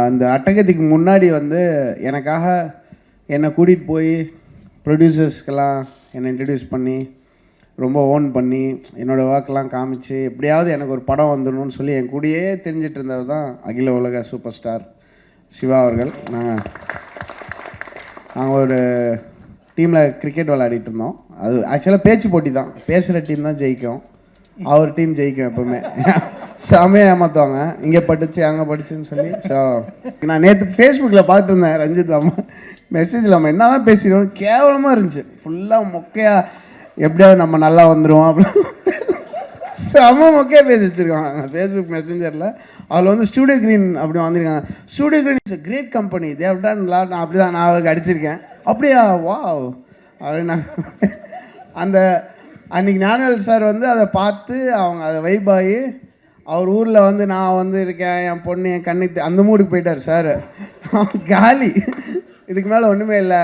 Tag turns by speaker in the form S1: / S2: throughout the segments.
S1: இந்த அட்டகத்துக்கு முன்னாடி வந்து எனக்காக என்னை கூட்டிகிட்டு போய் ப்ரொடியூசர்ஸ்க்கெல்லாம் என்னை இன்ட்ரடியூஸ் பண்ணி ரொம்ப ஓன் பண்ணி என்னோடய ஒர்க்கெலாம் காமிச்சு எப்படியாவது எனக்கு ஒரு படம் வந்துடணும்னு சொல்லி என் கூடயே தெரிஞ்சிட்டு இருந்தவர் தான் அகில உலக சூப்பர் ஸ்டார் சிவா அவர்கள். நாங்கள் ஒரு டீமில் கிரிக்கெட் விளையாடிட்டு இருந்தோம். அது ஆக்சுவலாக பேச்சு போட்டி தான், பேசுகிற டீம் தான் ஜெயிக்கும், அவர் டீம் ஜெயிக்கும் எப்போவுமே. செமையாக ஏமாற்றுவாங்க, இங்கே படிச்சு அங்கே படிச்சுன்னு சொல்லி. ஸோ நான் நேற்று ஃபேஸ்புக்கில் பார்த்துட்டு இருந்தேன், ரஞ்சித் அம்மா மெசேஜில் நம்ம என்ன தான் பேசிடுவோம், கேவலமாக இருந்துச்சு, ஃபுல்லாக மொக்கையாக எப்படியாவது நம்ம நல்லா வந்துடுவோம் அப்படின்னு செம மொக்கையாக பேசி வச்சுருக்காங்க ஃபேஸ்புக் மெசேஞ்சரில். அதில் வந்து ஸ்டூடியோ க்ரீன் அப்படி வந்திருக்காங்க. Studio Green is great company, they've done lot. நான் அப்படி தான் நான் அவருக்கு அடிச்சிருக்கேன். அப்படியா, வா அப்படின்னு அந்த அன்றைக்கி ஞானவேல் சார் வந்து அதை பார்த்து அவங்க அதை வைபாகி அவர் ஊரில் வந்து நான் வந்து இருக்கேன், என் பொண்ணு என் கண்ணுக்கு அந்த மூடுக்கு போயிட்டார் சார். காலி, இதுக்கு மேலே ஒன்றுமே இல்லை.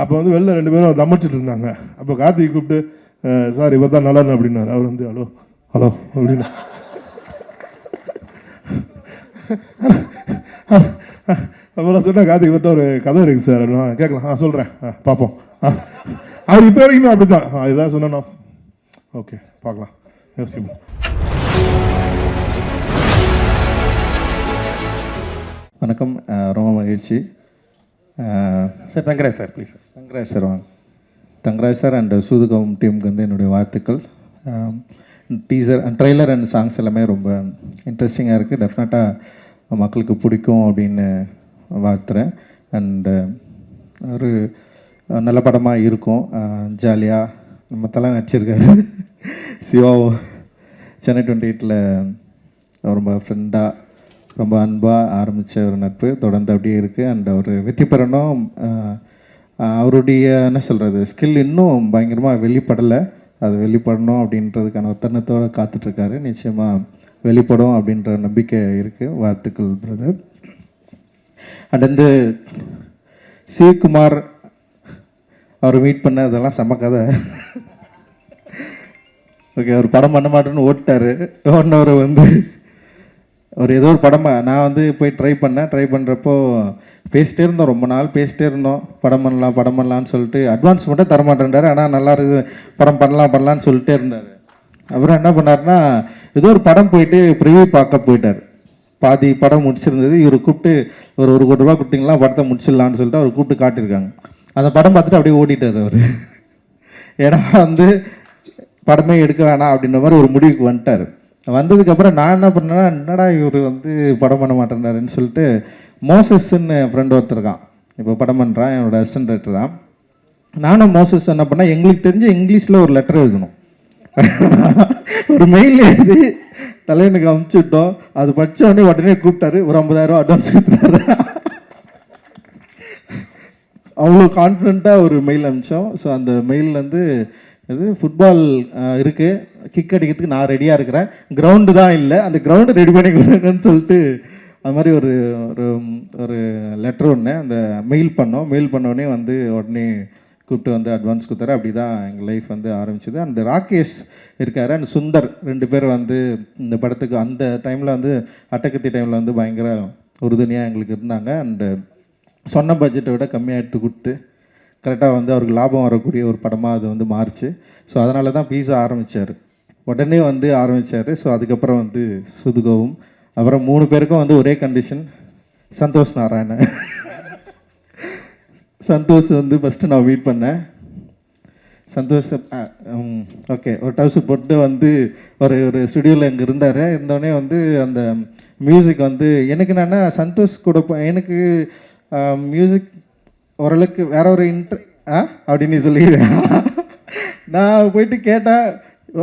S2: அப்போ வந்து வெளில 2 பேரும் தமச்சிட்டு இருந்தாங்க. அப்போ கார்த்திக் கூப்பிட்டு, சார் இவர் தான் நல்லா அப்படின்னாரு. அவர் வந்து ஹலோ ஹலோ அப்படின்னு அப்புறம் சொன்னால் கார்த்திக் கிட்ட ஒரு கதை இருக்குது சார், கேட்கலாம், சொல்கிறேன், பார்ப்போம். அவர் இப்போ வரைக்குமே அப்படி தான், இதான் சொன்னோம், ஓகே பார்க்கலாம், யோசிப்போம்.
S3: வணக்கம், ரொம்ப மகிழ்ச்சி
S4: sir. Thangaraj sir please.
S3: Thangaraj sir வாங்க. தங்கராஜ் சார் அண்ட் சூதுகம் டீமுக்கு வந்து என்னுடைய வாழ்த்துக்கள். Teaser and trailer and songs எல்லாமே ரொம்ப இன்ட்ரெஸ்டிங்காக இருக்குது. டெஃபினட்டாக மக்களுக்கு பிடிக்கும் அப்படின்னு வாழ்த்துறேன். அண்டு ஒரு நல்ல படமாக இருக்கும். ஜாலியாக நம்ம தலை நடிச்சிருக்காரு சிவாவும். சென்னை 28ல் ரொம்ப ஃப்ரெண்டாக ரொம்ப அன்பாக ஆரம்பித்த ஒரு நட்பு தொடர்ந்து அப்படியே இருக்குது. அண்ட் அவர் வெற்றி பெறணும், அவருடைய என்ன சொல்கிறது ஸ்கில் இன்னும் பயங்கரமாக வெளிப்படலை, அது வெளிப்படணும் அப்படின்றதுக்கான ஒத்தனத்தோடு காத்துட்ருக்காரு. நிச்சயமாக வெளிப்படும் அப்படின்ற நம்பிக்கை இருக்குது. வாழ்த்துக்கள் பிரதர். அண்ட் வந்து சிவகுமார் அவர் மீட் பண்ண அதெல்லாம் செம்ம கதை. ஓகே, அவர் படம் பண்ண மாட்டேன்னு ஓட்டார். ஓடினவர் வந்து ஒரு ஏதோ ஒரு படமாக நான் வந்து போய் ட்ரை பண்ணுறப்போ பேசிட்டே இருந்தோம், ரொம்ப நாள் பேசிட்டே இருந்தோம், படம் பண்ணலான்னு சொல்லிட்டு அட்வான்ஸ் மட்டும் தரமாட்டேன்றார். ஆனால் நல்லா இருக்குது, படம் பண்ணலான்னு சொல்லிட்டே இருந்தார். அப்புறம் என்ன பண்ணார்னா, ஏதோ ஒரு படம் போயிட்டு ப்ரிவியூ பார்க்க போயிட்டார். பாதி படம் முடிச்சிருந்தது. இவர் கூப்பிட்டு ஒரு 1 கோடி ரூபா கொடுத்தீங்களா படத்தை முடிச்சிடலான்னு சொல்லிட்டு அவர் கூப்பிட்டு காட்டியிருக்காங்க. அந்த படம் பார்த்துட்டு அப்படியே ஓடிட்டார் அவர். ஏன்னா வந்து படமே எடுக்க வேணாம் அப்படின்ற மாதிரி ஒரு முடிவுக்கு வந்துட்டார். வந்ததுக்கப்புறம் நான் என்ன பண்ணேன்னா, என்னடா இவர் வந்து படம் பண்ண மாட்டேன்றாருன்னு சொல்லிட்டு மோசஸ்ன்னு என் ஃப்ரெண்ட் ஒருத்தருக்கான், இப்போ படம் பண்ணுறான், என்னோட அசிஸ்டன்ட் டைரக்டர் தான். நானும் மோசஸ் என்ன பண்ணால், எங்களுக்கு தெரிஞ்ச இங்கிலீஷில் ஒரு லெட்டர் எழுதணும், ஒரு மெயில் எழுதி தலைவனுக்கு அமுச்சு விட்டோம். அது படித்தவொடனே உடனே கூப்பிட்டாரு, ஒரு 50,000 அட்வான்ஸ் கொடுத்துட்டாரு. அவ்வளோ கான்ஃபிடென்ட்டாக ஒரு மெயில் அனுப்பிச்சோம். ஸோ அந்த மெயில் வந்து இது ஃபுட்பால் இருக்குது, கிக் அடிக்கிறதுக்கு நான் ரெடியாக இருக்கிறேன், கிரவுண்டு தான் இல்லை, அந்த கிரவுண்டு ரெடி பண்ணி கொடுங்கன்னு சொல்லிட்டு அது மாதிரி ஒரு ஒரு ஒரு லெட்டர் ஒன்று அந்த மெயில் பண்ணோடனே வந்து உடனே கூப்பிட்டு வந்து அட்வான்ஸ் கொடுத்தாரு. அப்படி தான் எங்கள் லைஃப் வந்து ஆரம்பிச்சிது. அந்த ராகேஷ் இருக்கார் அண்ட் சுந்தர் 2 பேர் வந்து இந்த படத்துக்கு அந்த டைமில் வந்து அட்டகத்தி டைமில் வந்து பயங்கர உறுதுணையாக எங்களுக்கு இருந்தாங்க. அண்டு சொன்ன பட்ஜெட்டை விட கம்மியாக எடுத்து கொடுத்து கரெக்டாக வந்து அவருக்கு லாபம் வரக்கூடிய ஒரு படமாக அது வந்து மாறிச்சு. ஸோ அதனால தான் பீஸா ஆரம்பித்தார், உடனே வந்து ஆரம்பித்தார். ஸோ அதுக்கப்புறம் வந்து சுதுகவும், அப்புறம் 3 பேருக்கும் வந்து ஒரே கண்டிஷன், சந்தோஷ் நாராயணன். சந்தோஷ் வந்து ஃபஸ்ட்டு நான் மீட் பண்ணேன். சந்தோஷ் ஓகே ஒரு டவுசர் போட்டு வந்து ஒரு ஸ்டுடியோவில் இங்கே இருந்தோடனே வந்து அந்த மியூசிக் வந்து எனக்கு என்னென்னா சந்தோஷ் கூட எனக்கு மியூசிக் ஓரளவுக்கு வேற ஒரு அப்படின்னு சொல்லிடுவேன். நான் போயிட்டு கேட்டேன்,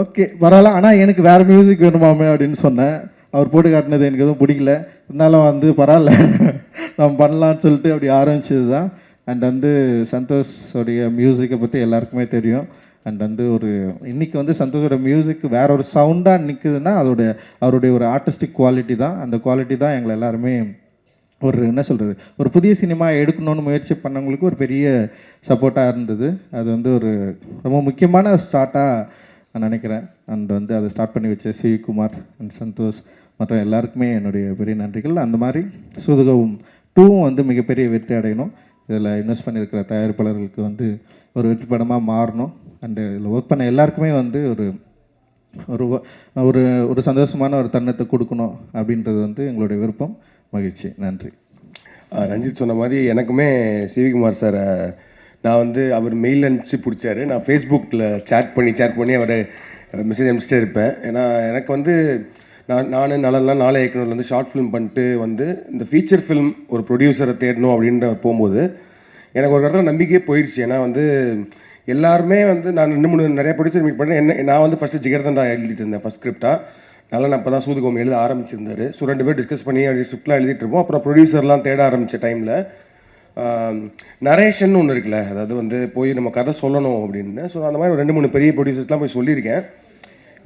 S3: ஓகே பரவாயில்ல, ஆனால் எனக்கு வேறு மியூசிக் வேணுமாமே அப்படின்னு சொன்னேன். அவர் போட்டு காட்டினது எனக்கு எதுவும் பிடிக்கல, இருந்தாலும் வந்து பரவாயில்ல நம்ம பண்ணலான்னு சொல்லிட்டு அப்படி ஆரம்பிச்சது தான். அண்ட் வந்து சந்தோஷோடைய மியூசிக்கை பற்றி எல்லாருக்குமே தெரியும். அண்ட் வந்து ஒரு இன்றைக்கி வந்து சந்தோஷோட மியூசிக் வேற ஒரு சவுண்டாக நிற்குதுன்னா அவருடைய ஒரு ஆர்டிஸ்டிக் குவாலிட்டி தான். அந்த குவாலிட்டி தான் எங்களை எல்லாருமே ஒரு என்ன சொல்கிறது ஒரு புதிய சினிமா எடுக்கணும்னு முயற்சி பண்ணவங்களுக்கு ஒரு பெரிய சப்போர்ட்டாக இருந்தது. அது வந்து ஒரு ரொம்ப முக்கியமான ஸ்டார்ட்டாக நான் நினைக்கிறேன். அண்ட் வந்து அதை ஸ்டார்ட் பண்ணி வச்ச சிவகுமார் அண்ட் சந்தோஷ் மற்ற எல்லாருக்குமே என்னுடைய பெரிய நன்றிகள். அந்த மாதிரி சூதுகவும் 2வும் வந்து மிகப்பெரிய வெற்றி அடையணும். இதில் இன்வெஸ்ட் பண்ணியிருக்கிற தயாரிப்பாளர்களுக்கு வந்து ஒரு வெற்றி படமாக மாறணும். அண்டு இதில் ஒர்க் பண்ண எல்லாருக்குமே வந்து ஒரு ஒரு ஒரு ஒரு சந்தோஷமான ஒரு தருணத்தை கொடுக்கணும் அப்படின்றது வந்து எங்களுடைய விருப்பம். மகிழ்ச்சி. நன்றி.
S5: ரஞ்சித் சொன்ன மாதிரி எனக்குமே சிவிகுமார் சார் நான் வந்து அவர் மெயில் அனுப்பிச்சு பிடிச்சாரு. நான் ஃபேஸ்புக்கில் சேட் பண்ணி அவர் மெசேஜ் அனுப்பிச்சிட்டே இருப்பேன். ஏன்னா எனக்கு வந்து நான் நலன்லாம் நாளை இயக்குனரில் வந்து ஷார்ட் ஃபிலிம் பண்ணிட்டு வந்து இந்த ஃபீச்சர் ஃபிலிம் ஒரு ப்ரொடியூசரை தேடணும் அப்படின்ற போகும்போது எனக்கு ஒரு இடத்துல நம்பிக்கையே போயிடுச்சு. ஏன்னா வந்து எல்லாருமே வந்து நான் 2-3 நிறைய ப்ரொடியூசர் மீட் பண்ணேன். நான் வந்து ஃபஸ்ட்டு ஜிகர்தண்டா எழுதிட்டு இருந்தேன் ஃபஸ்ட் ஸ்கிரிப்டாக. நான் அப்போ தான் சூதுகோம் எழுத ஆரம்பிச்சிருந்தாரு. ஸோ 2 பேர் டிஸ்கஸ் பண்ணி ஸ்கிரிப்ட்லாம் எழுதிட்டு இருப்போம். அப்புறம் ப்ரொடியூசர்லாம் தேட ஆரம்பித்த டைமில் நரேஷன் ஒன்று இருக்குல்ல, அதாவது வந்து போய் நம்ம கதை சொல்லணும் அப்படின்னு. ஸோ அந்த மாதிரி 2-3 பெரிய ப்ரொடியூசர்ஸ்லாம் போய் சொல்லியிருக்கேன்.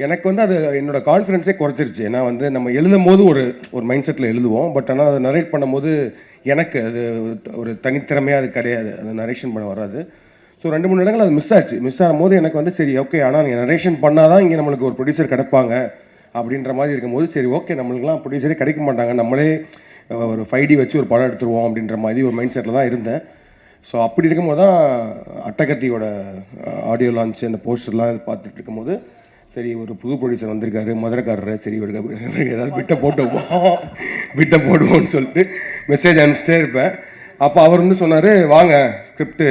S5: எனக்கு வந்து அது என்னோடய கான்ஃபிடென்ஸே குறைச்சிருச்சு. ஏன்னா வந்து நம்ம எழுதும் போது ஒரு மைண்ட் செட்டில் எழுதுவோம். பட் ஆனால் அதை நரேட் பண்ணும்போது எனக்கு அது ஒரு தனித்திறமையாக அது கிடையாது, அது நரேஷன் பண்ண வராது. ஸோ 2-3 இடங்கள் அது மிஸ் ஆகும்போது எனக்கு வந்து சரி ஓகே, ஆனால் நீங்கள் நரேஷன் பண்ணால் தான் இங்கே நம்மளுக்கு ஒரு ப்ரொடியூசர் கிடைப்பாங்க அப்படின்ற மாதிரி இருக்கும்போது சரி ஓகே, நம்மளுக்குலாம் ப்ரொடியூசரே கிடைக்க மாட்டாங்க, நம்மளே ஒரு 5D வச்சு ஒரு படம் எடுத்துருவோம் அப்படின்ற மாதிரி ஒரு மைண்ட் செட்டில் தான் இருந்தேன். ஸோ அப்படி இருக்கும்போது தான் அட்டகத்தியோட ஆடியோ லான்ச்சு அந்த போஸ்டர்லாம் பார்த்துட்டு இருக்கும்போது சரி ஒரு புது ப்ரொடியூசர் வந்திருக்காரு, மதுரைக்காரர், சரி ஏதாவது விட்ட போடுவோம்னு சொல்லிட்டு மெசேஜ் அனுப்பிச்சிட்டே இருப்பேன். அப்போ அவர் வந்து சொன்னார், வாங்க ஸ்கிரிப்ட்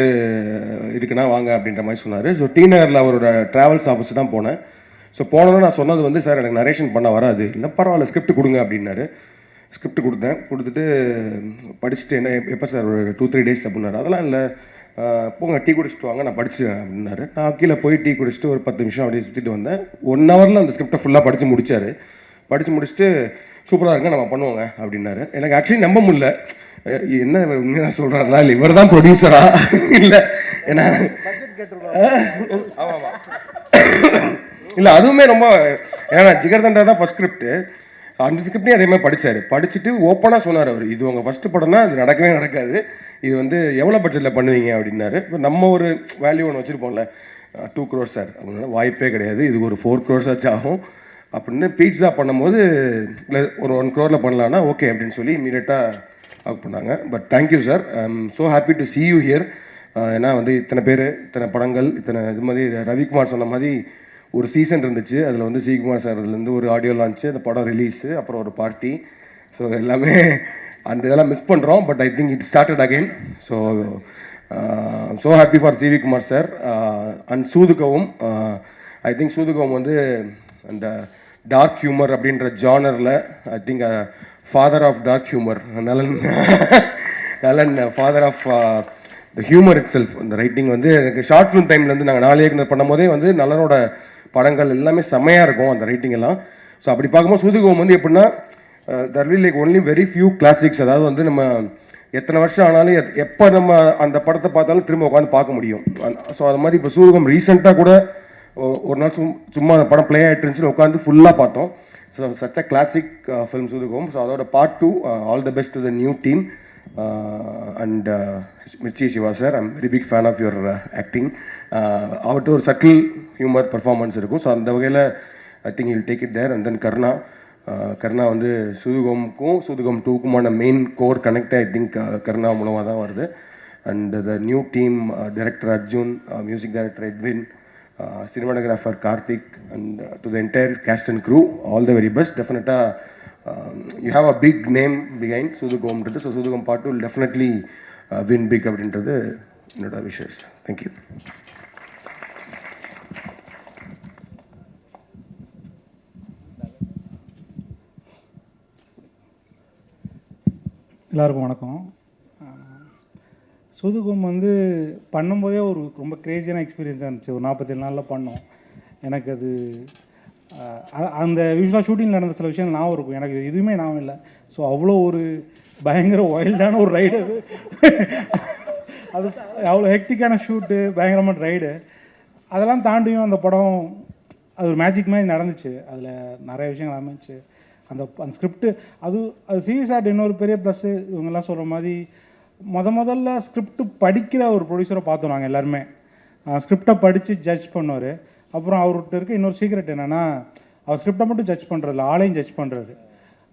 S5: இருக்குன்னா வாங்க அப்படின்ற மாதிரி சொன்னார். ஸோ டி நகரில் அவரோட ட்ராவல்ஸ் ஆஃபீஸ் தான் போனேன். ஸோ போனோன்னு நான் சொன்னது வந்து சார் எனக்கு நரேஷன் பண்ண வராது, இல்லை பரவாயில்ல ஸ்கிரிப்ட் கொடுங்க அப்படின்னாரு. ஸ்கிரிப்ட் கொடுத்துட்டு படிச்சுட்டு என்ன எப்போ சார் ஒரு 2-3 டேஸ் அப்படின்னாரு. அதெல்லாம் இல்லை, போங்க டீ குடிச்சிட்டு வாங்க நான் படித்தேன் அப்படின்னாரு. நான் கீழே போய் டீ குடிச்சிட்டு ஒரு 10 நிமிஷம் அப்படியே சுற்றிட்டு வந்தேன். 1 ஹவரில் அந்த ஸ்கிரிப்டை ஃபுல்லாக படித்து முடிச்சுட்டு சூப்பராக இருங்க நம்ம பண்ணுவோங்க அப்படின்னாரு. எனக்கு ஆக்சுவலி நம்ப முடியல, என்ன உண்மையாக சொல்கிறாங்களா இல்லை இவர் தான் ப்ரொடியூசரா இல்லை, ஏன்னா ஆமாம் இல்லை அதுவுமே ரொம்ப, ஏன்னா ஜிகர்தண்டா தான் ஃபஸ்ட் ஸ்கிரிப்டு. அந்த ஸ்கிரிப்டையும் அதே மாதிரி படிச்சுட்டு ஓப்பனாக சொன்னார் அவர், இது உங்கள் ஃபஸ்ட்டு படம்னா அது நடக்கவே நடக்காது, இது வந்து எவ்வளோ பட்ஜெட்டில் பண்ணுவீங்க அப்படின்னாரு. இப்போ நம்ம ஒரு வேல்யூ ஒன்று வச்சுருப்போம்ல, 2 crore சார் அப்படின்னா வாய்ப்பே கிடையாது, இது ஒரு 4 crore ஆச்சு ஆகும் அப்படின்னு. பீட்ஸா பண்ணும்போது இல்லை ஒரு 1 crore பண்ணலான்னா ஓகே அப்படின்னு சொல்லி இமீடியட்டாக ஒர்க் பண்ணாங்க. But thank you sir, I am so happy to see you here. ஏன்னா வந்து இத்தனை பேர், இத்தனை படங்கள், இத்தனை இது மாதிரி ரவிக்குமார் சொன்ன மாதிரி ஒரு சீசன் இருந்துச்சு. அதில் வந்து சிகுமார் சார் அதுலேருந்து ஒரு ஆடியோ லான்ச்சு, அந்த படம் ரிலீஸு, அப்புறம் ஒரு பார்ட்டி. ஸோ எல்லாமே அந்த இதெல்லாம் மிஸ் பண்ணுறோம். But I think it started again. So so happy for Sivakumar sir and சூதுகவும். ஐ திங்க் சூதுகவும் வந்து அந்த டார்க் ஹியூமர் அப்படின்ற ஜானரில் I think father of dark humour, Nalan father of the humour itself. அந்த ரைட்டிங் வந்து எனக்கு ஷார்ட் ஃபிலிம் டைம்லேருந்து நாங்கள் 4 இயக்குனர் பண்ணும்போதே வந்து நலனோட படங்கள் எல்லாமே செம்மையாக இருக்கும் அந்த ரைட்டிங் எல்லாம். ஸோ அப்படி பார்க்கும்போது சூதுகவும் வந்து எப்படின்னா தர் will like only very few classics. அதாவது வந்து நம்ம எத்தனை வருஷம் ஆனாலும் எப்போ நம்ம அந்த படத்தை பார்த்தாலும் திரும்ப உட்காந்து பார்க்க முடியும். ஸோ அது மாதிரி இப்போ சூதுகம் ரீசெண்டாக கூட ஒரு நாள் சும்மா அந்த படம் ப்ளே ஆகிட்டு இருந்துச்சுன்னு உட்காந்து ஃபுல்லாக பார்த்தோம். So such a classic film சூதுகம். ஸோ அதோட part 2 all the best to the new team. And Mirchi Shiva sir, I'm very big fan of your acting. அவர்கிட்ட ஒரு சட்டில் ஹியூமர் பர்ஃபார்மன்ஸ் இருக்கும். ஸோ அந்த வகையில் I think you'll take it there. And then Karna வந்து சூதுகம்க்கும் சூதுகம் 2க்குமான main core connect I think Karna மூலமாக தான் வருது. And the new team, director Arjun, music director Edwin, cinematographer Karthik, and to the entire cast and crew, all the very best. Definitely you have a big name behind Sudhugam. So Sudhugam part 2 will definitely win big அப்படின்றது என்னோட wishes. Thank you.
S6: எல்லாருக்கும் வணக்கம். சூதுகம் வந்து பண்ணும்போதே ஒரு ரொம்ப க்ரேஸியான எக்ஸ்பீரியன்ஸாக இருந்துச்சு. ஒரு 47 நாளில் பண்ணோம். எனக்கு அது அந்த யூஸ்வலாக ஷூட்டிங் நடந்த சில விஷயங்கள் ஞாபகம் இருக்கும், எனக்கு எதுவுமே ஞாபகம் இல்லை. ஸோ அவ்வளோ ஒரு பயங்கர வைல்டான ஒரு ரைடு அது அவ்வளோ ஹெக்டிக்கான ஷூட்டு, பயங்கரமான ரைடு. அதெல்லாம் தாண்டியும் அந்த படம் அது ஒரு மேஜிக் மாதிரி நடந்துச்சு. அதில் நிறைய விஷயங்கள் அமைச்சு அந்த ஸ்கிரிப்டு அது சீரியஸாக இன்னொரு பெரிய ப்ளஸ்ஸு. இவங்கெல்லாம் சொல்கிற மாதிரி முதல்ல ஸ்கிரிப்டு படிக்கிற ஒரு ப்ரொடியூசரை பார்த்தோம் நாங்கள் எல்லாருமே. ஸ்கிரிப்டை படித்து ஜட்ஜ் பண்ணுவார். அப்புறம் அவர்கிட்ட இருக்க இன்னொரு சீக்ரெட் என்னென்னா, அவர் ஸ்கிரிப்டை மட்டும் ஜட்ஜ் பண்ணுறதில்ல, ஆளையும் ஜட்ஜ் பண்ணுறாரு.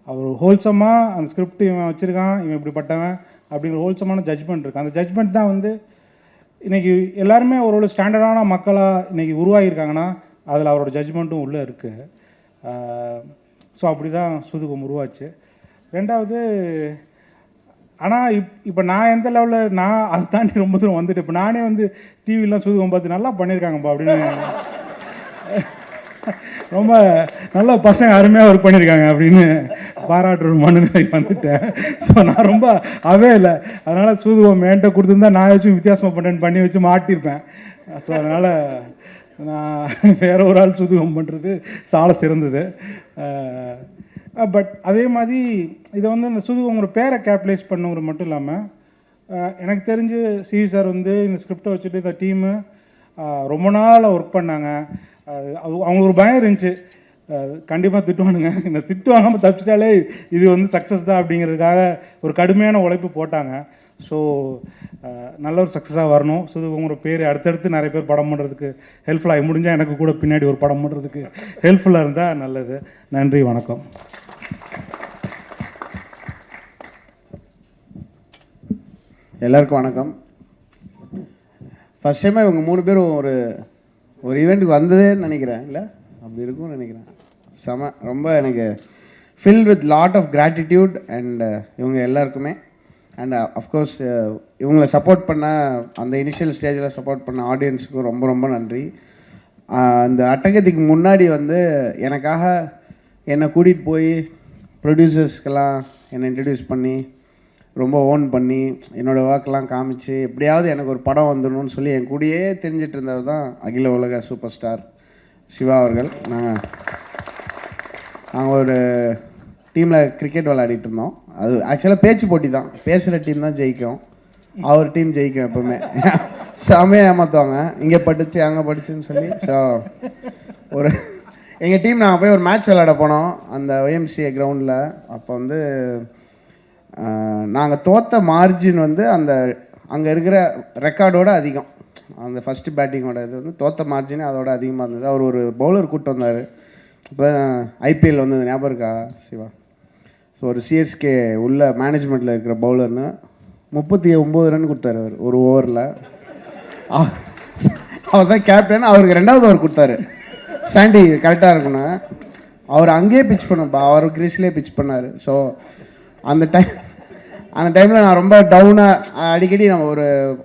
S6: அவர் ஹோல்சமாக அந்த ஸ்கிரிப்ட் இவன் வச்சுருக்கான், இவன் இப்படிப்பட்டவன் அப்படிங்கிற ஹோல்சமான ஜட்ஜ்மெண்ட் இருக்குது. அந்த ஜட்ஜ்மெண்ட் தான் வந்து இன்றைக்கி எல்லாருமே ஒரு ஸ்டாண்டர்டான மக்களாக இன்றைக்கி உருவாகியிருக்காங்கன்னா அதில் அவரோட ஜட்ஜ்மெண்ட்டும் உள்ளே இருக்குது. ஸோ அப்படி தான் சூதுகம் உருவாச்சு. ரெண்டாவது, ஆனால் இப்போ நான் எந்த லெவலில் நான் அதை தாண்டி ரொம்ப தூரம் வந்துட்டு இப்போ நானே வந்து டிவிலாம் சூதுகம் பார்த்து நல்லா பண்ணியிருக்காங்கப்பா அப்படின்னு ரொம்ப நல்ல பசங்க அருமையாக ஒர்க் பண்ணியிருக்காங்க அப்படின்னு பாராட்டுற மனநிலைக்கு வந்துட்டேன். ஸோ நான் ரொம்ப அவே இல்லை. அதனால் சூதுகம் என்கிட்ட கொடுத்துருந்தா நான் வச்சு வித்தியாசமாக பண்ணுறேன்னு பண்ணி வச்சு மாட்டியிருப்பேன். ஸோ அதனால் நான் வேற ஒரு ஆள் சூதுகம் பண்ணுறது சால சிறந்தது. பட் அதே மாதிரி இதை வந்து அந்த சூதுகோங்கிற பேரை கேபிட்டலைஸ் பண்ணுங்கிற மட்டும் இல்லாமல் எனக்கு தெரிஞ்சு சிவி சார் வந்து இந்த ஸ்கிரிப்டை வச்சுட்டு இந்த டீமு ரொம்ப நாள் ஒர்க் பண்ணாங்க. அவங்களுக்கு ஒரு பயம் இருந்துச்சு, கண்டிப்பாக திட்டுவானுங்க, இந்த திட்டு வாங்காமல் தப்பிச்சிட்டாலே இது வந்து சக்ஸஸ் தான் அப்படிங்கிறதுக்காக ஒரு கடுமையான உழைப்பு போட்டாங்க. ஸோ நல்ல ஒரு சக்ஸஸாக வரணும். சூதுகோங்கிற பேர் அடுத்தடுத்து நிறைய பேர் படம் பண்ணுறதுக்கு ஹெல்ப்ஃபுல்லாக முடிஞ்சால் எனக்கு கூட பின்னாடி ஒரு படம் பண்ணுறதுக்கு ஹெல்ப்ஃபுல்லாக இருந்தால் நல்லது. நன்றி, வணக்கம்.
S1: எல்லாருக்கும் வணக்கம். ஃபஸ்ட் டைமாக இவங்க 3 பேரும் ஒரு ஈவெண்ட்டுக்கு வந்ததேன்னு நினைக்கிறேன், இல்லை அப்படி இருக்கும்னு நினைக்கிறேன். ரொம்ப எனக்கு fill with lot of gratitude and இவங்க எல்லாருக்குமே. அண்ட் அஃப்கோர்ஸ் இவங்களை சப்போர்ட் பண்ண அந்த இனிஷியல் ஸ்டேஜில் சப்போர்ட் பண்ண ஆடியன்ஸுக்கும் ரொம்ப ரொம்ப நன்றி. அந்த அட்டகத்துக்கு முன்னாடி வந்து எனக்காக என்னை கூட்டிகிட்டு போய் ப்ரொடியூசர்ஸ்க்கெல்லாம் என்னை இன்ட்ரடியூஸ் பண்ணி ரொம்ப ஓன் பண்ணி என்னோடய ஒர்க்கெலாம் காமிச்சு எப்படியாவது எனக்கு ஒரு படம் வந்துடணும்னு சொல்லி என் கூடயே தெரிஞ்சிட்டு இருந்தவர் தான் அகில உலக சூப்பர் ஸ்டார் சிவா அவர்கள். நாங்கள் ஒரு டீமில் கிரிக்கெட் விளையாடிட்டு இருந்தோம். அது ஆக்சுவலாக பேச்சு போட்டி தான், பேசுகிற டீம் தான் ஜெயிக்கும், அவர் டீம் ஜெயிக்கும் எப்போவுமே. செமையாக ஏமாற்றுவாங்க, இங்கே படிச்சு அங்கே படிச்சுன்னு சொல்லி. ஸோ எங்கள் டீம் நாங்கள் போய் ஒரு மேட்ச் விளையாட போனோம் அந்த OMCA கிரவுண்டில். அப்போ வந்து நாங்கள் தோற்ற மார்ஜின் வந்து அங்கே இருக்கிற ரெக்கார்டோடு அதிகம். அந்த ஃபஸ்ட்டு பேட்டிங்கோட இது வந்து தோற்ற மார்ஜினே அதோட அதிகமாக இருந்தது. அவர் ஒரு பவுலர் கூப்பிட்டு வந்தார். இப்போ IPL வந்தது ஞாபகம் இருக்கா சிவா? ஸோ ஒரு CSK உள்ள மேனேஜ்மெண்ட்டில் இருக்கிற பவுலர்னு 39 ரன் கொடுத்தாரு அவர் ஒரு ஓவரில். அவர் தான் கேப்டன். அவருக்கு 2வது ஓவர் கொடுத்தாரு. சாண்டி கரெக்டாக இருக்குன்னு அவர் அங்கேயே பிச் பண்ணப்பா, அவர் கிரீஸ்லேயே பிச் பண்ணார். ஸோ அந்த டைமில் நான் ரொம்ப டவுனாக அடிக்கடி நம்ம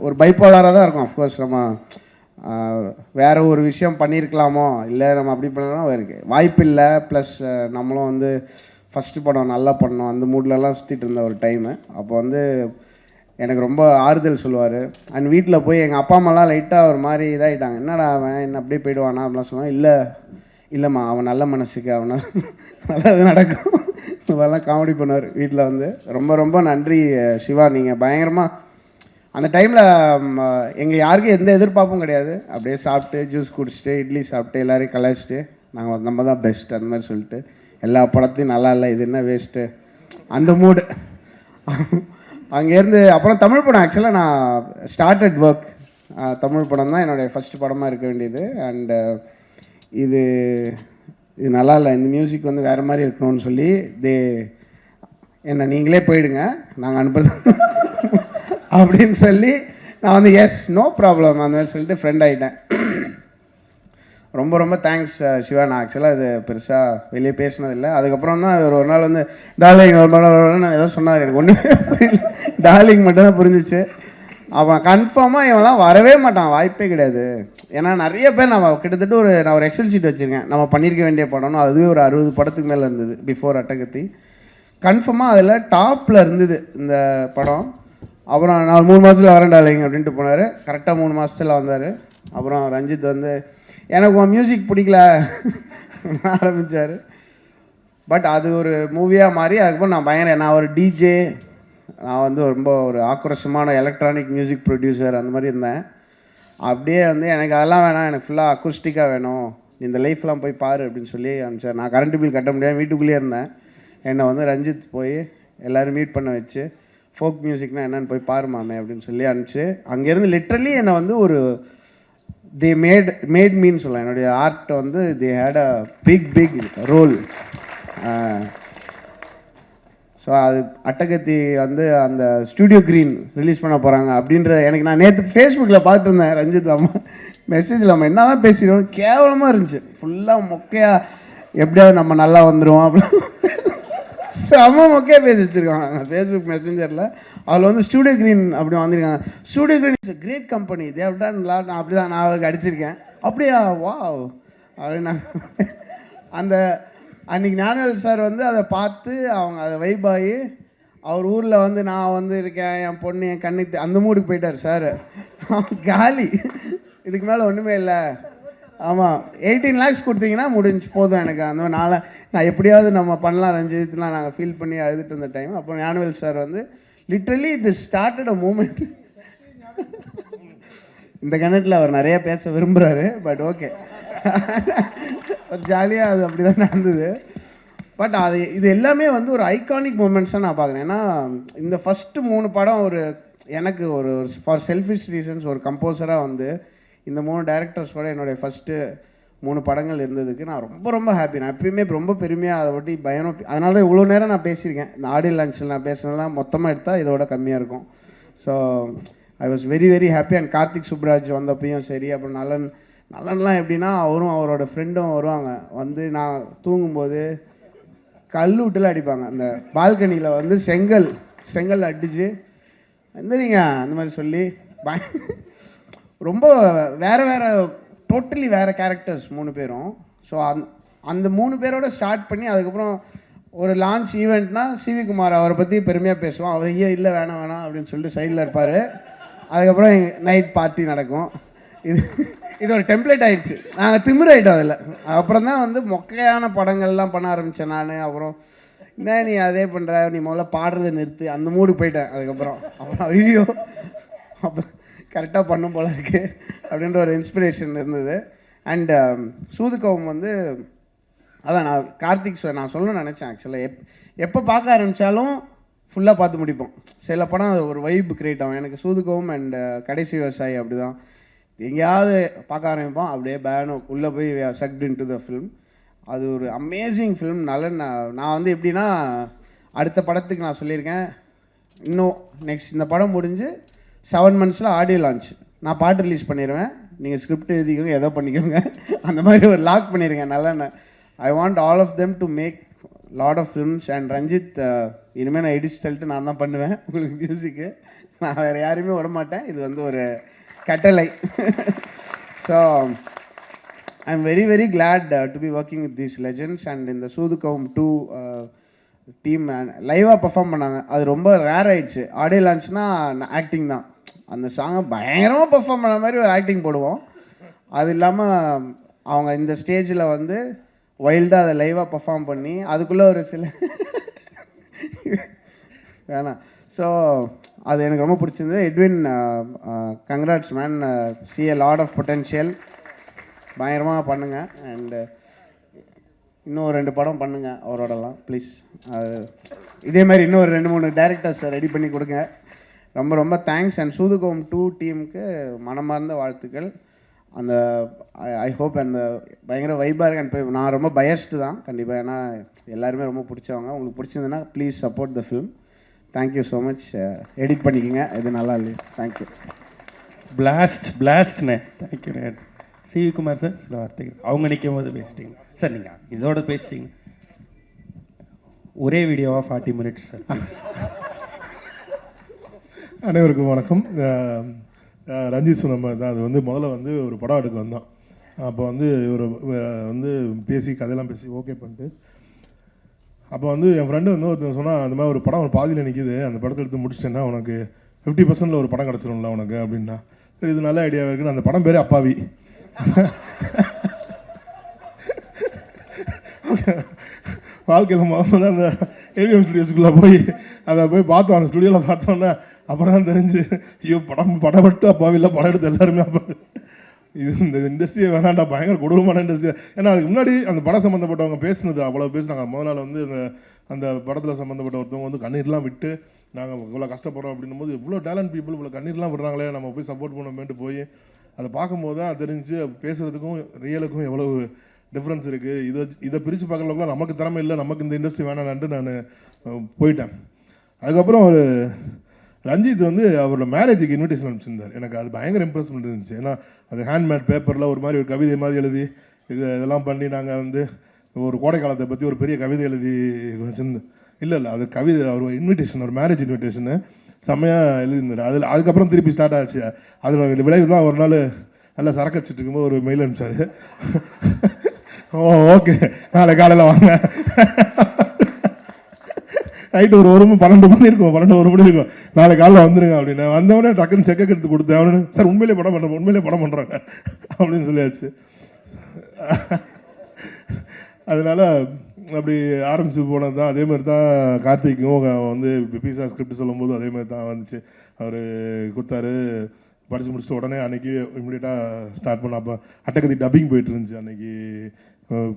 S1: ஒரு பைப்போலராக தான் இருக்கும். அஃப்கோர்ஸ் நம்ம வேறு ஒரு விஷயம் பண்ணியிருக்கலாமோ, இல்லை நம்ம அப்படி பண்ணலாம் இருக்குது வாய்ப்பு இல்லை. ப்ளஸ் நம்மளும் வந்து ஃபஸ்ட்டு படம் நல்லா பண்ணோம், அந்த மூட்லலாம் சுற்றிட்டு இருந்த ஒரு டைமு. அப்போ வந்து எனக்கு ரொம்ப ஆறுதல் சொல்லுவார். அண்ட் வீட்டில் போய் எங்கள் அப்பா அம்மாலாம் லைட்டாக ஒரு மாதிரி இதாகிட்டாங்க, என்னடா அவன் என்ன அப்படியே போயிடுவானா அப்படிலாம் சொன்னாங்க. இல்லைம்மா அவன் நல்ல மனசுக்கு அவனை நல்லது நடக்கும் இதெல்லாம் காமெடி பண்ணுவார் வீட்டில் வந்து. ரொம்ப ரொம்ப நன்றி சிவா. நீங்கள் பயங்கரமாக அந்த டைமில் எங்கள் யாருக்கும் எந்த எதிர்பார்ப்பும் கிடையாது. அப்படியே சாப்பிட்டு ஜூஸ் குடிச்சிட்டு இட்லி சாப்பிட்டு எல்லோரையும் கலாய்ச்சிட்டு நம்ம தான் பெஸ்ட் அந்த மாதிரி சொல்லிட்டு எல்லா படத்தையும் நல்லா இல்லை, இது என்ன வேஸ்ட்டு அந்த மூடு. அங்கேருந்து அப்புறம் தமிழ் படம் ஆக்சுவலாக நான் ஸ்டார்டட் ஒர்க். தமிழ் படம் தான் என்னுடைய ஃபஸ்ட்டு படமாக இருக்க வேண்டியது. அண்டு இது நல்லா இல்லை, இந்த மியூசிக் வந்து வேறு மாதிரி இருக்கணும்னு சொல்லி என்ன நீங்களே போயிடுங்க நாங்கள் அனுப்புறது அப்படின்னு சொல்லி நான் வந்து எஸ் நோ ப்ராப்ளம் அந்த மாதிரி சொல்லிட்டு ஃப்ரெண்ட் ஆகிட்டேன். ரொம்ப ரொம்ப தேங்க்ஸ் சிவா. நான் ஆக்சுவலாக இது பெருசாக வெளியே பேசினதில்லை. அதுக்கப்புறம் தான் ஒரு நாள் வந்து டார்லிங் ஏதோ சொன்னார், எனக்கு ஒன்றுமே புரியல, டார்லிங் மட்டும்தான் புரிஞ்சிச்சு. அப்புறம் கன்ஃபார்மாக இவன்லாம் வரவே மாட்டான், வாய்ப்பே கிடையாது. ஏன்னா நிறைய பேர் கிட்டத்தட்ட நான் ஒரு எக்ஸல் ஷீட் வச்சுருக்கேன் நம்ம பண்ணியிருக்க வேண்டிய படம்னு. அதுவே ஒரு 60 படத்துக்கு மேலே இருந்தது பிஃபோர் அட்டகத்தி. கன்ஃபார்மாக அதில் டாப்பில் இருந்தது இந்த படம். அப்புறம் நான் 3 மாதத்தில் வரேன் டார்லிங் அப்படின்ட்டு போனார். கரெக்டாக 3 மாதத்தில் வந்தார். அப்புறம் ரஞ்சித் வந்து எனக்கு உன் மியூசிக் பிடிக்கல ஆரம்பித்தார். பட் அது ஒரு மூவியாக மாறி அதுக்கப்புறம் நான் ஒரு டிஜே, நான் வந்து ரொம்ப ஒரு ஆக்ரோஷமான எலக்ட்ரானிக் மியூசிக் ப்ரொடியூசர் அந்த மாதிரி இருந்தேன். அப்படியே வந்து எனக்கு அதெல்லாம் வேணாம், எனக்கு ஃபுல்லாக அக்கூஸ்டிக்காக வேணும், இந்த லைஃப்லாம் போய் பாரு அப்படின்னு சொல்லி அனுப்பிச்சார். நான் கரண்ட் பில் கட்ட முடியாது, வீட்டுக்குள்ளேயே இருந்தேன். என்னை வந்து ரஞ்சித் போய் எல்லோரும் மீட் பண்ண வச்சு ஃபோக் மியூசிக்னால் என்னென்னு போய் பாரு மாமே அப்படின்னு சொல்லி அனுப்பிச்சு அங்கேருந்து லிட்ரலி என்னை வந்து ஒரு தே மேட் மீன்னு சொல்லலாம். என்னுடைய ஆர்ட்டை வந்து they had a big role. So அது அட்டகத்தி வந்து அந்த ஸ்டூடியோ க்ரீன் ரிலீஸ் பண்ண போகிறாங்க அப்படின்ற எனக்கு நான் நேற்று ஃபேஸ்புக்கில் பார்த்துட்டு இருந்தேன் ரஞ்சித் அம்மா மெசேஜில் நம்ம என்ன தான் பேசிடுவோம் கேவலமாக இருந்துச்சு ஃபுல்லாக மொக்கையாக எப்படியாவது நம்ம நல்லா வந்துடுவோம் அப்படின்னு செம மொக்கையாக பேசி வச்சுருக்காங்க ஃபேஸ்புக் மெசேஞ்சரில் அதில் வந்து ஸ்டூடியோ க்ரீன் அப்படி வந்திருக்காங்க Studio Green is great company தேவ்டான் நான் அப்படி தான் நான் அவருக்கு அடிச்சிருக்கேன் அப்படியா வா அப்படின்னா அந்த அன்றைக்கி ஞானவேல் சார் வந்து அதை பார்த்து அவங்க அதை வைபாகி அவர் ஊரில் வந்து நான் வந்து இருக்கேன் என் பொண்ணு என் கண்ணுக்கு அந்த மூடுக்கு போயிட்டார் சார் காலி இதுக்கு மேலே ஒன்றுமே இல்லை ஆமாம் 18 lakhs கொடுத்தீங்கன்னா முடிஞ்சு போதும் எனக்கு அந்த நான் எப்படியாவது நம்ம பண்ணலாம் ரஞ்சித்லாம் நாங்கள் ஃபீல் பண்ணி அழுதுட்டு இருந்த டைம் அப்போ ஞானவேல் சார் வந்து லிட்ரலி இது ஸ்டார்டட் அ மூமெண்ட் இந்த கணட்டில் அவர் நிறைய பேச விரும்புகிறாரு பட் ஓகே ஒரு ஜாலியாக அது அப்படி தான் நடந்தது பட் அது இது எல்லாமே வந்து ஒரு ஐகானிக் மூமெண்ட்ஸாக நான் பார்க்குறேன் ஏன்னா இந்த ஃபஸ்ட்டு 3 படம் ஒரு எனக்கு ஒரு ஃபார் செல்ஃபிஷ் ரீசன்ஸ் ஒரு கம்போசராக வந்து இந்த 3 டைரக்டர்ஸோட என்னுடைய ஃபஸ்ட்டு 3 படங்கள் இருந்ததுக்கு நான் ரொம்ப ரொம்ப ஹாப்பி நான் எப்பயுமே ரொம்ப பெருமையாக அதை ஒட்டி பயம் அதனால தான் இவ்வளோ நேரம் நான் பேசியிருக்கேன் இந்த ஆடியோ லான்ச்சில் நான் பேசுனதெல்லாம் மொத்தமாக எடுத்தால் இதோட கம்மியாக இருக்கும் so I was very very happy and Karthik Subbaraj வந்தப்பையும் சரி அப்புறம் நலன்லாம் எப்படின்னா அவரும் அவரோட ஃப்ரெண்டும் வருவாங்க வந்து நான் தூங்கும்போது கல் விட்டுல அடிப்பாங்க அந்த பால்கனியில் வந்து செங்கல் அடித்து வந்துடுங்க அந்த மாதிரி சொல்லி ரொம்ப வேறு டோட்டலி வேறு கேரக்டர்ஸ் 3 பேரும் ஸோ அந்த 3 பேரோட ஸ்டார்ட் பண்ணி அதுக்கப்புறம் ஒரு லான்ச் ஈவெண்ட்னா சிவி குமார் அவரை பற்றி பெருமையாக பேசுவோம் அவர் இல்லை வேணாம் அப்படின்னு சொல்லிட்டு சைடில் இருப்பார் அதுக்கப்புறம் நைட் பார்ட்டி நடக்கும் இது ஒரு டெம்ப்ளேட் ஆகிடுச்சு நாங்கள் திமிராயிட்டோம் அதில் அப்புறம் தான் வந்து மொக்கையான படங்கள்லாம் பண்ண ஆரம்பித்தேன் நான் அப்புறம் என்ன நீ அதே பண்ணுற நீ முதல்ல பாடுறதை நிறுத்து அந்த மூடு போயிட்டேன் அப்புறம் ஐயோ அப்போ கரெக்டாக பண்ணும் போல இருக்கு அப்படின்ற ஒரு இன்ஸ்பிரேஷன் இருந்தது அண்ட் சூதுகவும் வந்து அதான் நான் கார்த்திக் சார் நான் சொல்லணும்னு நினச்சேன் ஆக்சுவலாக எப்போ பார்க்க ஆரம்பித்தாலும் ஃபுல்லாக பார்த்து முடிப்போம் சில படம் அது ஒரு வைப் கிரியேட் ஆகும் எனக்கு சூதுகவும் அண்ட் கடைசி விவசாயி அப்படி தான் எங்கேயாவது பார்க்க ஆரம்பிப்போம் அப்படியே பேனும் உள்ளே போய் sucked in to the film அது ஒரு அமேசிங் ஃபிலிம் நான் வந்து எப்படின்னா அடுத்த படத்துக்கு நான் சொல்லியிருக்கேன் இன்னும் நெக்ஸ்ட் இந்த படம் முடிஞ்சு 7 months ஆடியோ லான்ச் நான் பாட்டு ரிலீஸ் பண்ணிடுவேன் நீங்கள் ஸ்கிரிப்ட் எழுதிக்கோங்க எதோ பண்ணிக்கோங்க அந்த மாதிரி ஒரு லாக் பண்ணியிருக்கேன் நல்லா I want all of them to make lot of films and Ranjith இனிமேல் நான் எடிட் ஸ்டைல்ட்டு நான் தான் பண்ணுவேன் உங்களுக்கு மியூசிக்கு நான் வேறு யாரையுமே விட மாட்டேன் இது வந்து ஒரு கட்டளை so I am very very glad to be working with these legends and இந்த சூதுகவும் 2 டீம் லைவாக பர்ஃபார்ம் பண்ணாங்க அது ரொம்ப ரேர் ஆகிடுச்சு ஆடியோ லான்ச்னால் ஆக்டிங் தான் அந்த சாங்கை பயங்கரமாக பர்ஃபார்ம் பண்ண மாதிரி ஒரு ஆக்டிங் போடுவோம் அது இல்லாமல் அவங்க இந்த ஸ்டேஜில் வந்து வைல்டாக அதை லைவாக பர்ஃபார்ம் பண்ணி அதுக்குள்ளே ஒரு சில வேணாம் ஸோ அது எனக்கு ரொம்ப பிடிச்சிருந்தது Edwin congrats man see a lot of potential பயங்கரமாக பண்ணுங்கள் அண்டு இன்னும் 2 படம் பண்ணுங்கள் அவரோடலாம் ப்ளீஸ் இதே மாதிரி இன்னும் 2-3 டேரக்டர்ஸ் ரெடி பண்ணி கொடுங்க ரொம்ப ரொம்ப தேங்க்ஸ் அண்ட் சூதுகவும் 2 டீமுக்கு மனமார்ந்த வாழ்த்துக்கள் அந்த ஐ ஹோப் அந்த பயங்கர வைபாக இருக்கு அண்ட் நான் ரொம்ப பயஸ்டு தான் கண்டிப்பாக ஏன்னா எல்லாருமே ரொம்ப பிடிச்சவங்க உங்களுக்கு பிடிச்சிருந்ததுன்னா please support the film thank you so much edit பண்ணிக்கோங்க இது நல்லா இல்லையா தேங்க்யூ
S4: பிளாஸ்ட்ண்ணே தேங்க்யூண்ணே சிவி குமார் சார் சில வார்த்தைகள் அவங்க நிற்கும் போது பேசிட்டீங்க சார் நீங்கள் இதோட பேசிட்டீங்க ஒரே வீடியோவாக 40 minutes சார்
S2: அனைவருக்கும் வணக்கம் ரஞ்சித் சொன்ன மாதிரி தான் அது வந்து முதல்ல வந்து ஒரு படம் எடுக்க வந்தோம் அப்போ வந்து ஒரு வந்து பேசி கதையெல்லாம் பேசி ஓகே பண்ணிட்டு அப்போ வந்து என் ஃப்ரெண்டு வந்து ஒருத்தன் சொன்னால் அந்த மாதிரி ஒரு படம் ஒரு பாதியில் நிற்கிது அந்த படத்தை எடுத்து முடிச்சிட்டேன்னா உனக்கு 50% ஒரு படம் கிடச்சிரும்ல உனக்கு அப்படின்னா சரி இது நல்ல ஐடியாவாக இருக்குன்னு அந்த படம் பேர் அப்பாவி வாழ்க்கையில் முதல்ல அந்த ஏவிஎம் ஸ்டுடியோஸ்குள்ளே போய் அதை போய் பார்த்தோம் அந்த ஸ்டுடியோவில் பார்த்தோன்னே அப்புறம் தான் தெரிஞ்சு ஐயோ படம் மட்டும் அப்பாவில்லை படம் எடுத்து எல்லாருமே அப்பா இது இந்த இண்டஸ்ட்ரியை வேணாண்டா பயங்கர கொடூரமான இண்டஸ்ட்ரி ஏன்னா அதுக்கு முன்னாடி அந்த படம் சம்மந்தப்பட்டவங்க பேசுனது அவ்வளோ பேசுனாங்க முதல் நாள் வந்து அந்த படத்தில் சம்மந்தப்பட்ட ஒருத்தவங்க வந்து கண்ணீர்லாம் விட்டு நாங்கள் இவ்வளோ கஷ்டப்படுறோம் அப்படின்னும் போது இவ்வளோ டேலண்ட் பீப்புள் இவ்வளோ கண்ணீர்லாம் விடுறாங்களே நம்ம போய் சப்போர்ட் பண்ணணுமேட்டு போய் அதை பார்க்கும்போது தான் தெரிஞ்சு பேசுகிறதுக்கும் ரியலுக்கும் எவ்வளோ டிஃப்ரென்ஸ் இருக்குது, இதை பிரித்து பார்க்குறவங்களும் நமக்கு திறமை இல்லை, நமக்கு இந்த இண்டஸ்ட்ரி வேணான்ட்டு நான் போயிட்டேன். அதுக்கப்புறம் ஒரு ரஞ்சித் வந்து அவரோட மேரேஜுக்கு இன்விடேஷன் அனுப்பிச்சிருந்தார். எனக்கு அது பயங்கர இம்ப்ரெஸ்மெண்ட் இருந்துச்சு. ஏன்னா அது ஹேண்ட்மேட் பேப்பரில் ஒரு மாதிரி ஒரு கவிதை மாதிரி எழுதி இதெல்லாம் பண்ணி நாங்கள் வந்து ஒரு கோடை காலத்தை பற்றி ஒரு பெரிய கவிதை எழுதி வச்சுருந்தேன். இல்லை அது கவிதை, ஒரு இன்விடேஷன், ஒரு மேரேஜ் இன்விடேஷனு செம்மையாக எழுதியிருந்தார். அதுக்கப்புறம் திருப்பி ஸ்டார்ட் ஆச்சு. அதில் விளைவு தான் ஒரு நாள் நல்லா சரக்கு அடிச்சிட்டு இருக்கும்போது ஒரு மெயில் அனுப்பிச்சாரு. ஓகே நாளை காலையில் வாங்க, நைட்டு ஒரு 12 மணி இருக்கும், 1 மணி இருக்கும், நாளை காலையில் வந்துருங்க அப்படின்னு. வந்தவொடனே டக்குன்னு செக்கை எடுத்து கொடுத்தேன். அவனு சார் உண்மையிலே படம் பண்ணுறாங்க அப்படின்னு சொல்லியாச்சு. அதனால அப்படி ஆரம்பிச்சு போனது தான். அதே மாதிரி தான் கார்த்திக்கும் வந்து பீஸா ஸ்கிரிப்ட் சொல்லும்போது அதே மாதிரி தான் வந்துச்சு. அவர் கொடுத்தாரு, படித்து முடிச்சுட்டு உடனே அன்றைக்கி இம்மிடியட்டாக ஸ்டார்ட் பண்ண. அப்போ அட்டகத்தி டப்பிங் போயிட்டு இருந்துச்சு, அன்றைக்கி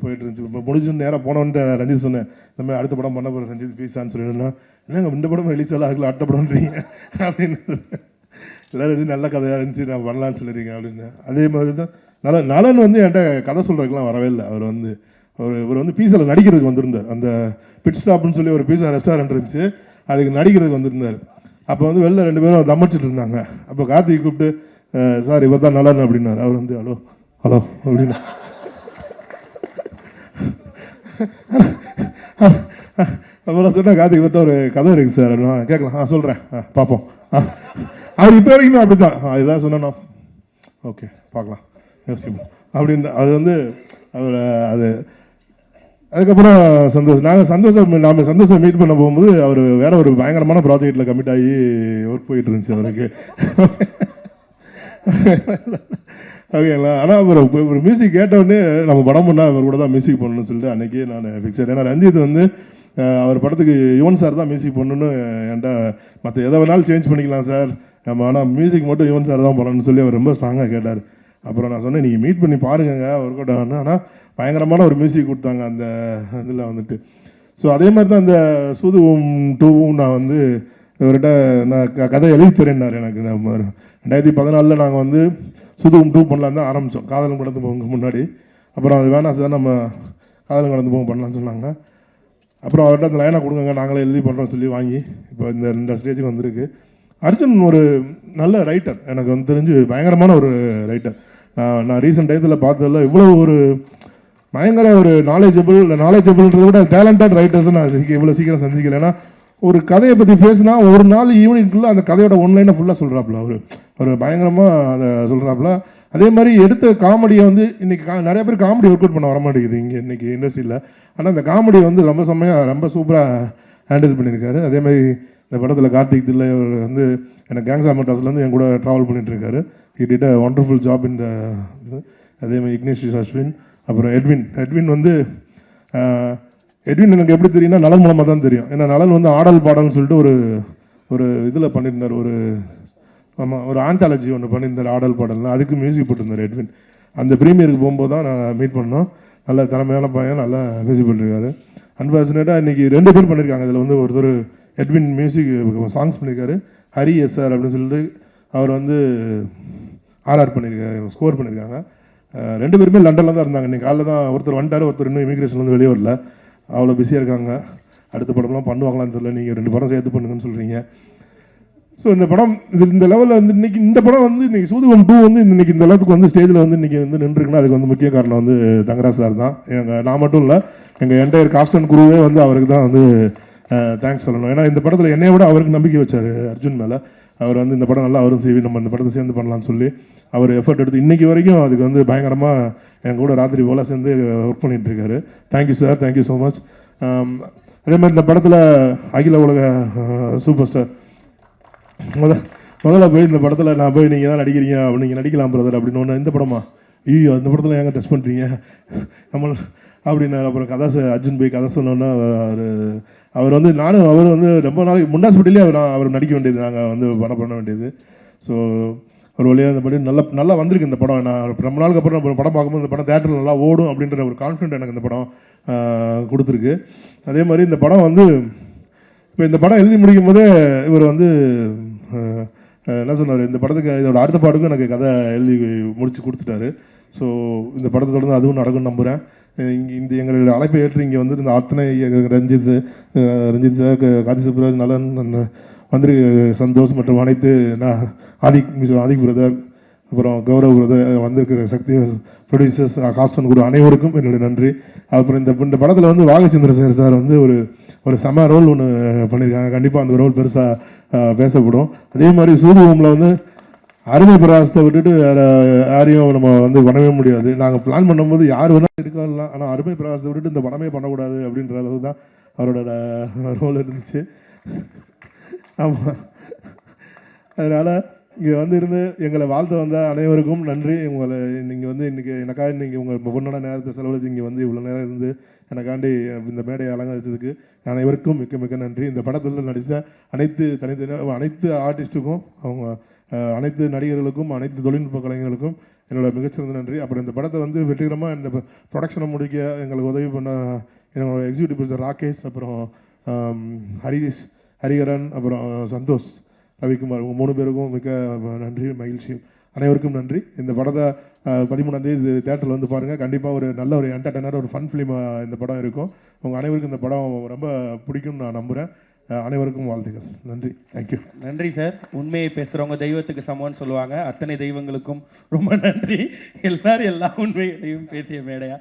S2: போயிட்டு இருந்துச்சு. இப்போ முடிஞ்சு நேராக போனவன்ட்டு ரஞ்சித் சொன்னேன், இந்த மாதிரி அடுத்த படம் பண்ண போகிற ரஞ்சித் பீஸான்னு சொல்லிடுன்னா, என்னங்க இந்த படம் ரிலீஸ் ஆகல, அதுக்குள்ள அடுத்த படம்ன்றீங்க அப்படின்னு. எல்லோரும் இது நல்ல கதையாக இருந்துச்சு, நான் பண்ணலான்னு சொல்லிடுறீங்க அப்படின்னு. அதே மாதிரி தான் நலன் வந்து என்கிட்ட கதை சொல்கிறதுக்கெலாம் வரவே இல்லை. இவர் வந்து பீஸாவில் நடிக்கிறதுக்கு வந்திருந்தார். அந்த பிட் ஸ்டாப்னு சொல்லி ஒரு பீஸா ரெஸ்டாரண்ட் இருந்துச்சு, அதுக்கு நடிக்கிறதுக்கு வந்திருந்தார். அப்போ வந்து வெளில 2 பேரும் தம்பிச்சிட்டு இருந்தாங்க. அப்போ கார்த்திக் கூப்பிட்டு, சார் இவர் தான் நலன் அப்படின்னாரு. அவர் வந்து ஹலோ ஹலோ அப்படின்னு. அப்புறம் சொன்னால் கார்த்திக் இவர்கிட்ட ஒரு கதை இருக்குது சார் அப்படின்னா, கேட்கலாம், சொல்கிறேன், பார்ப்போம். அவர் இப்போ வரைக்குமே அப்படி தான், இதான் சொன்னோன்னா ஓகே பார்க்கலாம் யோசிப்போம் அப்படின்னு. அது வந்து அவர் அது அதுக்கப்புறம் நாம் சந்தோஷம் மீட் பண்ண போகும்போது அவர் வேற ஒரு பயங்கரமான ப்ராஜெக்டில் கமிட் ஆகி ஒர்க் போயிட்டு இருந்துச்சு அவருக்கு. ஓகேங்களா. ஆனால் ஒரு மியூசிக் கேட்டவுடனே நம்ம படம் பண்ணால் அவர் கூட தான் மியூசிக் பண்ணணும்னு சொல்லிட்டு அன்றைக்கி நான் ஃபிக்ஸட். ஏன்னா ரஞ்சித் வந்து அவர் படத்துக்கு யுவன் சார் தான் மியூசிக் பண்ணணுன்னு என்கிட்ட, மற்ற எதை வேணாலும் சேஞ்ச் பண்ணிக்கலாம் சார் நம்ம, ஆனால் மியூசிக் மட்டும் யுவன் சார் தான் பண்ணணும்னு சொல்லி அவர் ரொம்ப ஸ்ட்ராங்காக கேட்டார். அப்புறம் நான் சொன்னேன், நீங்கள் மீட் பண்ணி பாருங்க ஒர்க் அவுட் ஆகணும். ஆனால் பயங்கரமான ஒரு மியூசிக் கொடுத்தாங்க அந்த இதில் வந்துட்டு. ஸோ அதே மாதிரி தான் இந்த சூதுவும் 2வும் நான் வந்து இவர்கிட்ட நான் கதை எழுதி தரேன்னார் எனக்கு. நம்ம 2014 நாங்கள் வந்து சூதுவும் 2 பண்ணலாம் தான் ஆரம்பித்தோம், காதலும் கடந்து போங்க முன்னாடி. அப்புறம் அது வேணாம் சார் நம்ம காதலும் கடந்து போங்க பண்ணலான்னு சொன்னாங்க. அப்புறம் அவர்கிட்ட அந்த லைனாக கொடுங்க, நாங்களே எழுதி பண்ணுறோன்னு சொல்லி வாங்கி இப்போ இந்த ஸ்டேஜுக்கு வந்திருக்கு. அர்ஜுன் ஒரு நல்ல ரைட்டர், எனக்கு வந்து தெரிஞ்சு பயங்கரமான ஒரு ரைட்டர். நான் ரீசெண்ட் டயத்தில் பார்த்ததில்ல இவ்வளோ ஒரு பயங்கர ஒரு நாலேஜபிள்ன்றதை விட டேலண்டட் ரைட்டர்ஸை நான் இவ்வளோ சீக்கிரம் சந்திக்கல. ஏன்னா ஒரு கதையை பற்றி பேசினா ஒரு நாள் ஈவினிங்குள்ளே அந்த கதையோட ஒன்லைனை ஃபுல்லாக சொல்கிறாப்புல, ஒரு பயங்கரமாக அதை சொல்கிறாப்புல. அதே மாதிரி எடுத்த காமெடியை வந்து இன்றைக்கி நிறைய பேர் காமெடி ஒர்க் அவுட் பண்ண வர மாட்டேங்குது இங்கே இன்றைக்கி இண்டஸ்ட்ரியில். ஆனால் அந்த காமெடி வந்து ரொம்ப செம்மையாக ரொம்ப சூப்பராக ஹேண்டில் பண்ணியிருக்காரு. அதே மாதிரி இந்த படத்தில் கார்த்திக் தில்லை அவர் வந்து எனக்கு கேங்ஸ் ஆஃப் மெட்ராஸ்லேருந்து என் கூட ட்ராவல் பண்ணிட்டுருக்காரு. He did a wonderful job இந்த அதே மாதிரி இக்னேஷ் அஸ்வின். அப்புறம் எட்வின் வந்து எட்வின் எனக்கு எப்படி தெரியும்னா நலன் மூலமாக தான் தெரியும். ஏன்னா நலன் வந்து ஆடல் பாடல்னு சொல்லிட்டு ஒரு இதில் பண்ணியிருந்தார், ஒரு ஆந்தாலஜி ஒன்று பண்ணியிருந்தார் ஆடல் பாடல்னா, அதுக்கு மியூசிக் போட்டிருந்தார் எட்வின். அந்த ப்ரீமியருக்கு போகும்போது தான் நான் மீட் பண்ணோம். நல்ல திறமையான பையன், நல்லா மியூசிக் பண்ணியிருக்காரு. அன்ஃபார்ச்சுனேட்டாக இன்றைக்கி 2 பேர் பண்ணியிருக்காங்க. இதில் வந்து ஒருத்தர் எட்வின் மியூசிக் சாங்ஸ் பண்ணியிருக்காரு, ஹரி எஸ்ஆர் அப்படின்னு சொல்லிட்டு அவர் வந்து ஆர்ஆர் பண்ணியிருக்காரு, ஸ்கோர் பண்ணியிருக்காங்க. 2 பேருமே லண்டனில் தான் இருந்தாங்க. இன்றைக்கி காலையில் தான் ஒருத்தர் வந்துட்டார், ஒருத்தர் இன்னும் இமிக்ரேஷன்லேருந்து வெளியே வரல, அவ்வளோ பிஸியாக இருக்காங்க. அடுத்த படம்லாம் பண்ணுவாங்களான்னு தெரியல, நீங்கள் 2 படம் சேர்த்து பண்ணுங்கன்னு சொல்கிறீங்க. ஸோ இந்த படம் இந்த லெவலில் வந்து இன்றைக்கி இந்த படம் வந்து இன்றைக்கி சூதுவம் 2 வந்து இன்றைக்கி இந்த அளவுக்கு வந்து ஸ்டேஜில் வந்து இன்றைக்கி வந்து நின்றுருக்குன்னா அதுக்கு வந்து முக்கிய காரணம் வந்து தங்கராஜ் சார் தான். நான் மட்டும் இல்லை, எங்கள் என்டையர் காஸ்ட் அண்ட் குரூவே வந்து அவருக்கு தான் வந்து தேங்க்ஸ் சொல்லணும். ஏன்னா இந்த படத்தில் என்னைய விட அவருக்கு நம்பிக்கை வச்சார் அர்ஜுன் மேலே. அவர் வந்து இந்த படம் நல்லா அவரும் செய்வி, நம்ம இந்த படத்தை சேர்ந்து பண்ணலான்னு சொல்லி அவர் எஃபர்ட் எடுத்து இன்றைக்கி வரைக்கும் அதுக்கு வந்து பயங்கரமாக என் கூட ராத்திரி போல் சேர்ந்து ஒர்க் பண்ணிகிட்ருக்காரு. Thank you sir, thank you so much. அதே மாதிரி இந்த படத்தில் அகில உலக சூப்பர் ஸ்டார் முதல்ல போய் இந்த படத்தில் நான் போய் நீங்கள் தான் நடிக்கிறீங்க, நீங்கள் நடிக்கலாம் பிரதர் அப்படின்னு ஒன்று, இந்த படமா ஐயோ அந்த படத்தில் ஏங்க டெஸ்ட் பண்ணுறீங்க நம்ம அப்படின்னு. அப்புறம் அர்ஜுன் போய் கதை சொன்னோன்னா அவர் வந்து அவர் வந்து ரொம்ப நாளைக்கு முண்டாஸ்பட்டிலே அவர் நடிக்க வேண்டியது, நாங்கள் வந்து படம் பண்ண வேண்டியது. ஸோ ஒரு வழியாக இந்த படம் நல்லா வந்திருக்கு இந்த படம். நான் ரொம்ப நாளுக்கு அப்புறம் படம் பார்க்கும்போது இந்த படம் தேட்டரில் நல்லா ஓடும் அப்படின்ற ஒரு கான்ஃபிடென்ட் எனக்கு இந்த படம் கொடுத்துருக்கு. அதே மாதிரி இந்த படம் வந்து இப்போ இந்த படம் எழுதி முடிக்கும் போதே இவர் வந்து என்ன சொன்னார், இந்த படத்துக்கு இதோட அடுத்த பாட்டுக்கும் எனக்கு கதை எழுதி முடித்து கொடுத்துட்டாரு. ஸோ இந்த படத்தை தொடர்ந்து அதுவும் நடக்கும்னு நம்புகிறேன். இங்கே இந்த எங்களுடைய அழைப்பை ஏற்று இங்கே வந்து இந்த அத்தனை ரஞ்சித் சார் காதி சுப்ராஜ் நலன் மந்திரி சந்தோஷ் மற்றும் அனைத்து ஆதிக் பிரதர் அப்புறம் கௌரவ் பிரதர் வந்திருக்கிற சக்தி ப்ரொடியூசர்ஸ் காஸ்டன் குரு அனைவருக்கும் என்னுடைய நன்றி. அப்புறம் இந்த படத்தில் வந்து வாகச்சந்திர சார் வந்து ஒரு செம ரோல் ஒன்று பண்ணியிருக்காங்க. கண்டிப்பாக அந்த ரோல் பெருசாக பேசப்படும். அதே மாதிரி சூதுவம்ல வந்து அருமை பிரகாசத்தை விட்டுட்டு யாரையும் நம்ம வந்து பண்ணவே முடியாது. நாங்கள் பிளான் பண்ணும்போது யார் வேணாலும் இருக்கலாம், ஆனால் அருமை பிரகாசத்தை விட்டுட்டு இந்த படமே பண்ணக்கூடாது அப்படின்ற அளவு தான் அவரோட ரோல் இருந்துச்சு. ஆமாம், அதனால் இங்கே வந்து இருந்து எங்களை வாழ்த்த வந்த அனைவருக்கும் நன்றி. உங்களை நீங்கள் வந்து இன்றைக்கி எனக்காக இன்றைக்கி உங்கள் பொண்ணோட நேரத்தை செலவழித்து இங்கே வந்து இவ்வளோ நேரம் இருந்து எனக்காண்டி இந்த மேடையை அலங்கரிச்சதுக்கு அனைவருக்கும் மிக்க மிக்க நன்றி. இந்த படத்தில் நடித்த அனைத்து ஆர்டிஸ்ட்டுக்கும், அவங்க அனைத்து நடிகர்களுக்கும், அனைத்து தொழில்நுட்ப கலைஞர்களுக்கும் என்னோட மிகச்சிறந்த நன்றி. அப்புறம் இந்த படத்தை வந்து வெற்றிகரமாக இந்த ப்ரொடக்ஷனை முடிக்க எங்களுக்கு உதவி பண்ண என்னோட எக்ஸிக்யூட்டிவ் ப்ரொடியூசர் ராகேஷ், அப்புறம் ஹரிகரன், அப்புறம் சந்தோஷ், ரவிக்குமார், உங்கள் 3 பேருக்கும் மிக்க நன்றி, மகிழ்ச்சி. அனைவருக்கும் நன்றி. இந்த படத்தை 13ஆம் தேதி தேட்டரில் வந்து பாருங்கள். கண்டிப்பாக ஒரு நல்ல ஒரு என்டர்டைனர், ஒரு ஃபன் ஃபிலிமாக இந்த படம் இருக்கும். உங்கள் அனைவருக்கும் இந்த படம் ரொம்ப பிடிக்கும்னு நான் நம்புகிறேன். அனைவருக்கும் வாழ்த்துக்கள். நன்றி, தேங்க்யூ.
S4: நன்றி சார். உண்மையை பேசுகிறவங்க தெய்வத்துக்கு சமம்னு சொல்லுவாங்க. அத்தனை தெய்வங்களுக்கும் ரொம்ப நன்றி. எல்லாரும் எல்லா உண்மைகளையும் பேசிய மேடையா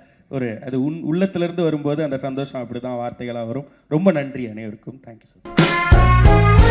S4: அது உள்ளத்திலிருந்து வரும்போது அந்த சந்தோஷம் அப்படி தான் வார்த்தைகளாக வரும். ரொம்ப நன்றி அனைவருக்கும். Thank you sir.